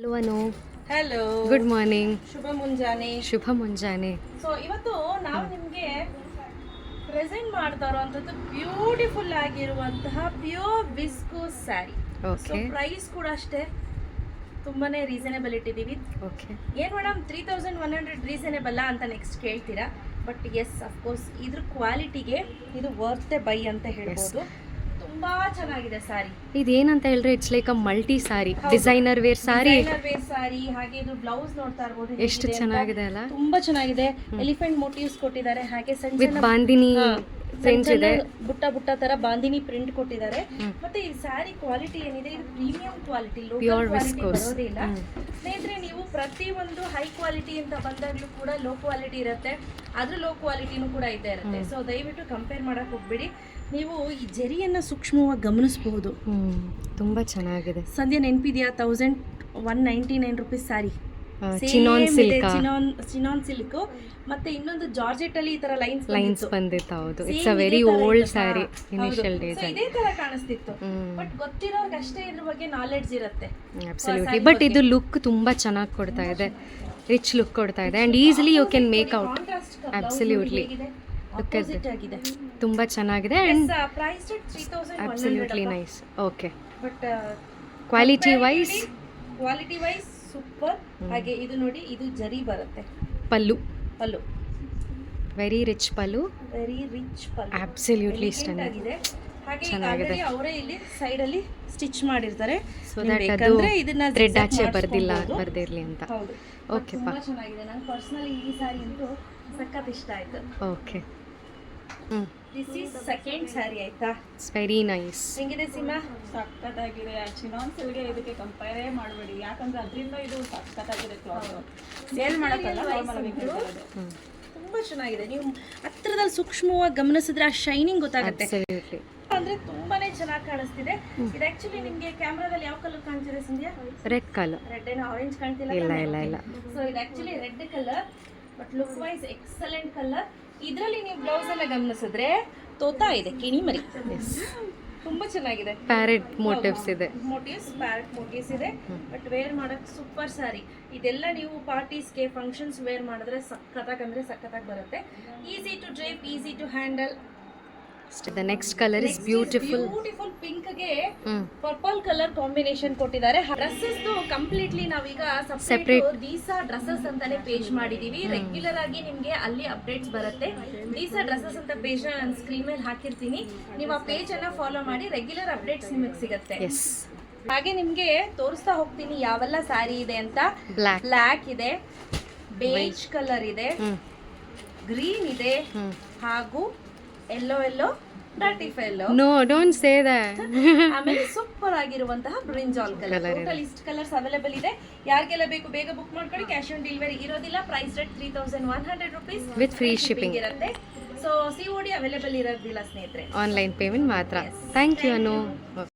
Hello Anu. Hello, good morning. ಶುಭ ಮುಂಜಾನೆ. ಶುಭ ಮುಂಜಾನೆ. ಸೊ ಇವತ್ತು ನಾವು ನಿಮಗೆ ಪ್ರೆಸೆಂಟ್ ಮಾಡ್ತಾ ಇರುವಂತದ್ದು ಬ್ಯೂಟಿಫುಲ್ ಆಗಿರುವಂತಹ pure viscose sari. So okay price ಕೂಡ ಅಷ್ಟೇ ತುಂಬಾನೇ ರೀಸನೇಬಲ್ ಇಟ್ಟಿದ್ದೀವಿ. ಓಕೆ. ಏನು ಮೇಡಮ್ 3100 ರೀಸನೇಬಲ್ಲ ಅಂತ ನೆಕ್ಸ್ಟ್ ಕೇಳ್ತೀರಾ, ಬಟ್ ಎಸ್ ಅಫ್ಕೋರ್ಸ್ ಇದ್ರ ಕ್ವಾಲಿಟಿಗೆ ಇದು ವರ್ತ್ ಬೈ ಅಂತ ಹೇಳ್ಬೋದು. ತುಂಬಾ ಚೆನ್ನಾಗಿದೆ ಸ್ಯಾರಿ. ಇದೇನಂತ ಹೇಳಿದ್ರೆ it's like a multi sari, designer wear sari. Designer wear sari. ಹಾಗೆ ಇದು ಬ್ಲೌಸ್ ನೋಡ್ತಾ ಇರಬಹುದು ಎಷ್ಟು ಚೆನ್ನಾಗಿದೆ ಅಲ್ಲ. ತುಂಬಾ ಚೆನ್ನಾಗಿದೆ. ಎಲಿಫೆಂಟ್ ಮೋಟಿವ್ಸ್ ಕೊಟ್ಟಿದ್ದಾರೆ, ಹಾಗೆ ಸಣ್ಣ ವಿತ್ ಬಾಂದಿನಿ ಪ್ರಿಂಟ್ ಇದೆ, ಬುಟ್ಟ ಬುಟ್ಟ ತರ ಬಾಂದಿನಿ ಪ್ರಿಂಟ್ ಕೊಟ್ಟಿದ್ದಾರೆ. ಮತ್ತೆ ಈ ಸ್ಯಾರಿ ಕ್ವಾಲಿಟಿ ಏನಿದೆ ಇದು ಪ್ರೀಮಿಯಂ ಕ್ವಾಲಿಟಿ, ಲೋಕಲ್ ಕ್ವಾಲಿಟಿ ಬರೋದಿಲ್ಲ ಸ್ನೇಹಿತರೆ. ನೀವು ಪ್ರತಿ ಒಂದು ಹೈ ಕ್ವಾಲಿಟಿ ಅಂತ ಬಂದಾಗ್ಲೂ ಕೂಡ ಲೋ ಕ್ವಾಲಿಟಿ ಇರುತ್ತೆ, ಅದ್ರ ಲೋ ಕ್ವಾಲಿಟಿನೂ ಕೂಡ ಇದ್ದೇ ಇರುತ್ತೆ. ಸೊ ದಯವಿಟ್ಟು ಕಂಪೇರ್ ಮಾಡಕ್ ಹೋಗ್ಬೇಡಿ. ನೀವು ಈ ಜರಿಯನ್ನ ಸೂಕ್ಷ್ಮವಾಗಿ ಗಮನಿಸಬಹುದು. ತುಂಬಾ ಚೆನ್ನಾಗಿದೆ. ಸಂಧ್ಯಾ ನೆನಪಿದೆಯಾ 1199 rupees sari, chinon silk, chinon silk. ಮತ್ತೆ ಇನ್ನೊಂದು ಜಾರ್ಜೆಟ್ ಅಲ್ಲಿ ಈ ತರ ಲೈನ್ಸ್ ಬಂದಿತ್ತು. ಹೌದು, it's a very old sari, initial days ಅಲ್ಲಿ ಇದೇ ತರ ಕಾಣಿಸ್ತಿತ್ತು. ಬಟ್ ಗೊತ್ತಿರೋರ್ಗೆ ಅಷ್ಟೇ ಇದ್ರ ಬಗ್ಗೆ ನಾಲೆಡ್ಜ್ ಇರುತ್ತೆ. ಅಬ್ಸಲ್ಯೂಟ್ಲಿ. ಬಟ್ ಇದು ಲುಕ್ ತುಂಬಾ ಚೆನ್ನಾಗಿ ಕೊಡ್ತಾ ಇದೆ, ರಿಚ್ ಲುಕ್ ಕೊಡ್ತಾ ಇದೆ and easily you can make out. Absolutely ಆಗಿದೆ, ತುಂಬಾ ಚೆನ್ನಾಗಿದೆ and price 3100. Absolutely nice. Okay. But quality wise super. ಹಾಗೆ ಇದು ನೋಡಿ, ಇದು ಜರಿ ಬರುತ್ತೆ, pallu very rich pallu. Absolutely ಇಷ್ಟ ಆಗಿದೆ. ಹಾಗೆ ಆಲ್ರೆಡಿ ಅವರೇ ಇಲ್ಲಿ ಸೈಡ್ ಅಲ್ಲಿ ಸ್ಟಿಚ್ ಮಾಡಿರ್ತಾರೆ, ಸೊ ದಟ್ ಅದು ಥ್ರೆಡ್ ಆಚೆ ಬರ್ದಿರ್ಲಿ ಅಂತ. ಹೌದು, ಓಕೆ. ತುಂಬಾ ಚೆನ್ನಾಗಿದೆ. ನಂಗೆ ಪರ್ಸನಲಿ ಈ ಸಾರಿ ಅಂತೂ ಸಖತ್ ಇಷ್ಟ ಆಯ್ತು. Okay. This is second saree ಆಯ್ತಾ. It's very nice. ಹೆಂಗಿದೆ ಸೀಮಾ? ಸಖತ್ತಾಗಿದೆ. ಚಿನಾನ್ ಸಿಲ್ಗೆ ಇದಕ್ಕೆ ಕಂಪೇರೇ ಮಾಡಬೇಡಿ, ಯಾಕಂದ್ರೆ ಅದರಿಂದ ಇದು ಸಖತ್ತಾಗಿದೆ ಕ್ಲಾತ್. ಸೇಲ್ ಮಾಡಕ್ಕಲ್ಲ, ನಾರ್ಮಲ್ ಆಗಿ ತುಂಬಾ ಚೆನ್ನಾಗಿದೆ. ನೀವು ಹತ್ರದಲ್ಲಿ ಸೂಕ್ಷ್ಮವಾಗಿ ಗಮನಿಸಿದ್ರೆ ಆ ಶೈನಿಂಗ್ ಗೊತ್ತಾಗುತ್ತೆ. ಅಬ್ಸಲ್ಯೂಟ್ಲಿ. ಅಂದ್ರೆ ತುಂಬಾನೇ ಚೆನ್ನಾಗಿ ಕಾಣಿಸ್ತಿದೆ. ಇದು ಆಕ್ಚುಲಿ ನಿಮ್ಗೆ ಕ್ಯಾಮ್ರಾದಲ್ಲಿ ಯಾವ ಕಲರ್ ಕಾಣ್ತಿದೆ ಸಂಧ್ಯಾ? Red colour. ರೆಡ್ ಏನೋ ಆರೆಂಜ್ ಕಾಣ್ತಿಲ್ಲ. ಇಲ್ಲ. ಸೊ ಇದು actually red colour, but look wise excellent colour. ಇದರಲ್ಲಿ ನೀವು ಬ್ಲೌಸ್ ಎಲ್ಲ ಗಮನಿಸಿದ್ರೆ ತೋತಾ ಇದೆ, ಕಿಣಿ ಮರಿ. ತುಂಬಾ ಚೆನ್ನಾಗಿದೆ. ಪ್ಯಾರೆಟ್ ಮೋಟಿವ್ಸ್ ಇದೆ, ಪ್ಯಾರೆಟ್ ಮೋಟಿವ್ಸ್ ಇದೆ. ಬಟ್ ವೇರ್ ಮಾಡಕ್ ಸೂಪರ್ ಸ್ಯಾರಿ. ಇದೆಲ್ಲ ನೀವು ಪಾರ್ಟೀಸ್ಗೆ, ಫಂಕ್ಷನ್ಸ್ ವೇರ್ ಮಾಡಿದ್ರೆ ಸಖತ್ತಾಗಿ ಬರುತ್ತೆ. Easy to drape, easy to handle. The next color is beautiful pink ಗೆ ಪರ್ಪಲ್ ಕಲರ್ ಕಾಂಬಿನೇಷನ್ ಕೊಟ್ಟಿದ್ದಾರೆ. ಡ್ರೆಸ್ಸಸ್ ಕಂಪ್ಲೀಟ್ಲಿ ನಾವೀಗ ಸೆಪರೇಟ್ ದೀಸಾ ಡ್ರೆಸ್ಸಸ್ ಅಂತಾನೆ ಪೇಜ್ ಮಾಡಿದೀವಿ. ರೆಗ್ಯುಲರ್ ಆಗಿ ನಿಮ್ಗೆ ಅಲ್ಲಿ ಅಪ್ಡೇಟ್ಸ್ ಬರುತ್ತೆ. ದೀಸಾ ಡ್ರೆಸ್ಸಸ್ ಅಂತ ಪೇಜ್ ನ ನಾನು ಸ್ಕ್ರೀನ್ ಮೇಲೆ ಹಾಕಿರ್ತೀನಿ, ನೀವು ಆ ಪೇಜ್ ಅನ್ನ ಫಾಲೋ ಮಾಡಿ, ರೆಗ್ಯುಲರ್ ಅಪ್ಡೇಟ್ಸ್ ನಿಮಗೆ ಸಿಗುತ್ತೆ. ಹಾಗೆ ನಿಮ್ಗೆ ತೋರಿಸ್ತಾ ಹೋಗ್ತೀನಿ ಯಾವೆಲ್ಲ ಸ್ಯಾರಿ ಇದೆ ಅಂತ. ಬ್ಲ್ಯಾಕ್ ಇದೆ, ಬೇಜ್ ಕಲರ್ ಇದೆ, ಗ್ರೀನ್ ಇದೆ, ಹಾಗೂ ಎಲ್ಲೋ ಡರ್ಟಿಫ್ yellow. No, don't say that. ಆಮೇಲೆ ಸೂಪರ್ ಆಗಿರುವಂತಹ ಬ್ರಿಂಜಾಲ್ ಕಲರ್. ಟೋಟಲ್ ಇಷ್ಟು ಕಲರ್ಸ್ ಅವೈಲೇಬಲ್ ಇದೆ. ಯಾರಿಗೆಲ್ಲ ಬೇಕು ಬೇಗ ಬುಕ್ ಮಾಡ್ಕೊಳ್ಳಿ. ಕ್ಯಾಶ್ ಆನ್ ಡೆಲಿವರಿ ಇರೋದಿಲ್ಲ. Price rate 3100 rupees with free shipping ಇರುತ್ತೆ. ಸೊ COD ಅವೈಲೇಬಲ್ ಇರೋದಿಲ್ಲ ಸ್ನೇಹಿತರೆ, ಆನ್ಲೈನ್ ಪೇಮೆಂಟ್ ಮಾತ್ರ. Thank you Anu.